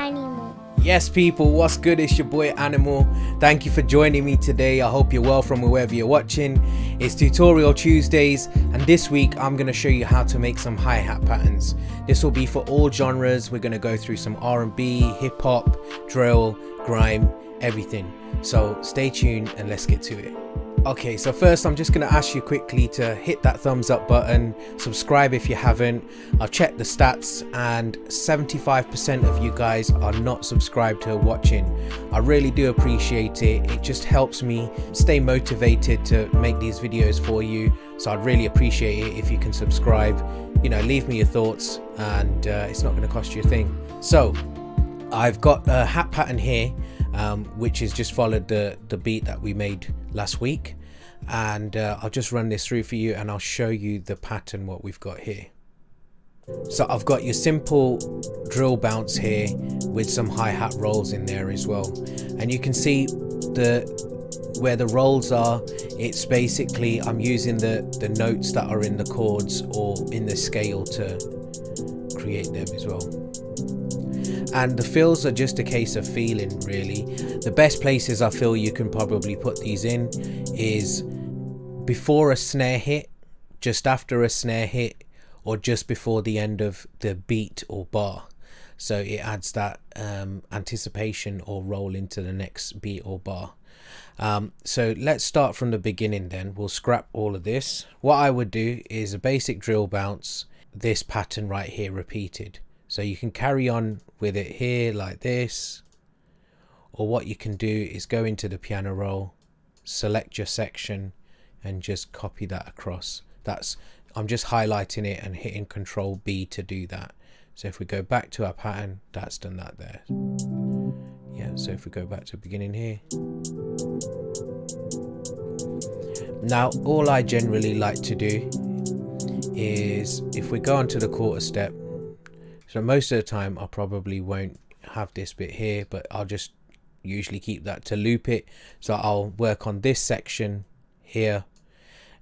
Animal. Yes, people, what's good? It's your boy Animal. Thank you for joining me today. I hope you're well from wherever you're watching. It's Tutorial Tuesdays, and this week I'm going to show you how to make some hi-hat patterns. This will be for all genres. We're going to go through some R&B, hip-hop, drill, grime, everything. So stay tuned and let's get to it. Okay, so first I'm just going to ask you quickly to hit that thumbs up button, subscribe if you haven't. I've checked the stats and 75% of you guys are not subscribed to watching. I really do appreciate it. It just helps me stay motivated to make these videos for you. So I'd really appreciate it if you can subscribe, you know, leave me your thoughts, and it's not going to cost you a thing. So I've got a hat pattern here, which is just followed the beat that we made last week, and I'll just run this through for you and I'll show you the pattern what we've got here. So I've got your simple drill bounce here with some hi-hat rolls in there as well, and you can see where the rolls are. It's basically I'm using the notes that are in the chords or in the scale to create them as well. And the fills are just a case of feeling, really. The best places I feel you can probably put these in is before a snare hit, just after a snare hit, or just before the end of the beat or bar. So it adds that anticipation or roll into the next beat or bar. So let's start from the beginning then. We'll scrap all of this. What I would do is a basic drill bounce, this pattern right here repeated. So you can carry on with it here like this, or what you can do is go into the piano roll, select your section and just copy that across. I'm just highlighting it and hitting Control B to do that. So if we go back to our pattern, that's done that there. Yeah, so if we go back to the beginning here. Now all I generally like to do is if we go onto the quarter step, so most of the time I probably won't have this bit here, but I'll just usually keep that to loop it. So I'll work on this section here,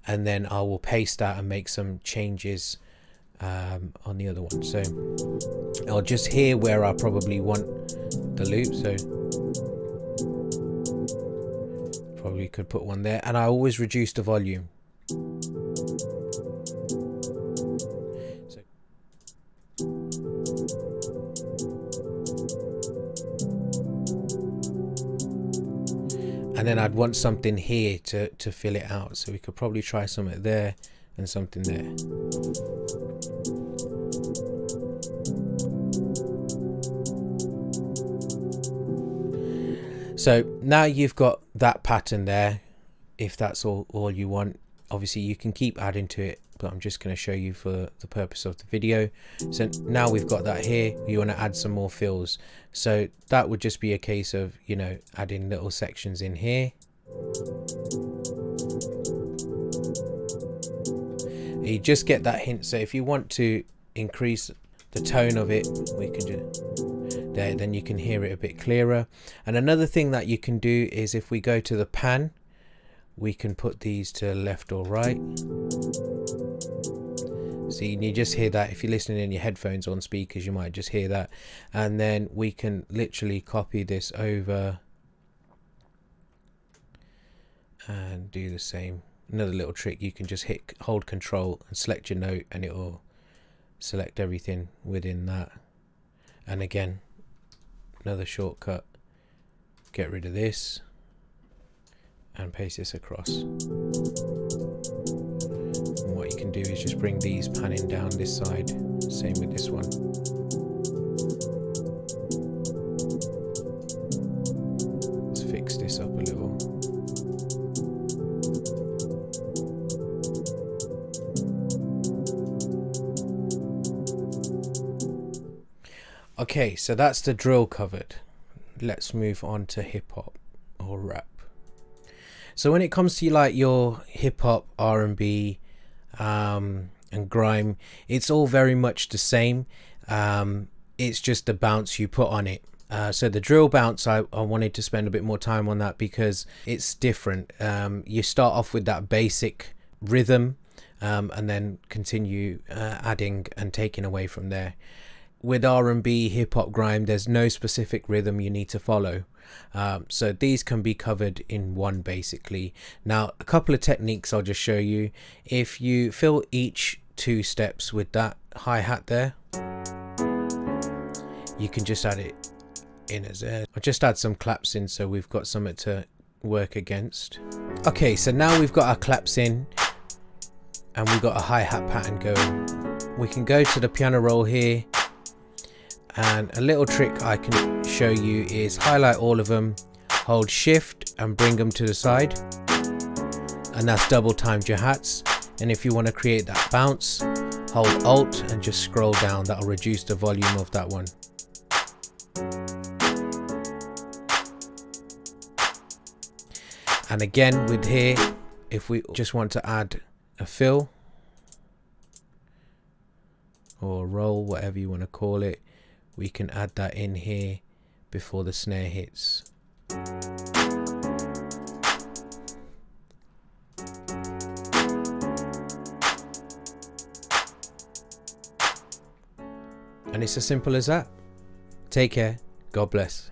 and then I will paste that and make some changes on the other one. So I'll just hear where I probably want the loop. So probably could put one there, and I always reduce the volume. And then I'd want something here to fill it out. So we could probably try something there and something there. So now you've got that pattern there. If that's all you want, obviously you can keep adding to it, but I'm just going to show you for the purpose of the video. So now we've got that here. You want to add some more fills. So that would just be a case of, you know, adding little sections in here. You just get that hint. So if you want to increase the tone of it, we can just there, then you can hear it a bit clearer. And another thing that you can do is if we go to the pan, we can put these to left or right. See, you just hear that. If you're listening in your headphones on speakers, you might just hear that. And then we can literally copy this over and do the same. Another little trick, you can just hold Control and select your note, and it will select everything within that. And again, another shortcut, get rid of this and paste this across. And what you can do is just bring these panning down this side, same with this one. Let's fix this up a little. Okay, so that's the drill covered. Let's move on to hip hop or rap. So when it comes to like your hip hop, R&B, and grime, it's all very much the same. It's just the bounce you put on it. So the drill bounce, I wanted to spend a bit more time on that because it's different. You start off with that basic rhythm, and then continue adding and taking away from there. with R&B, hip hop, grime, there's no specific rhythm you need to follow. So these can be covered in one basically. Now a couple of techniques I'll just show you. If you fill each 2 steps with that hi-hat there, you can just add it in as a, I'll just add some claps in so we've got something to work against. Okay, so now we've got our claps in and we've got a hi-hat pattern going. We can go to the piano roll here, and a little trick I can show you is highlight all of them, hold shift and bring them to the side, and that's double timed your hats. And if you want to create that bounce, hold alt and just scroll down, that'll reduce the volume of that one. And again with here, if we just want to add a fill or roll, whatever you want to call it, we can add that in here before the snare hits. And it's as simple as that. Take care. God bless.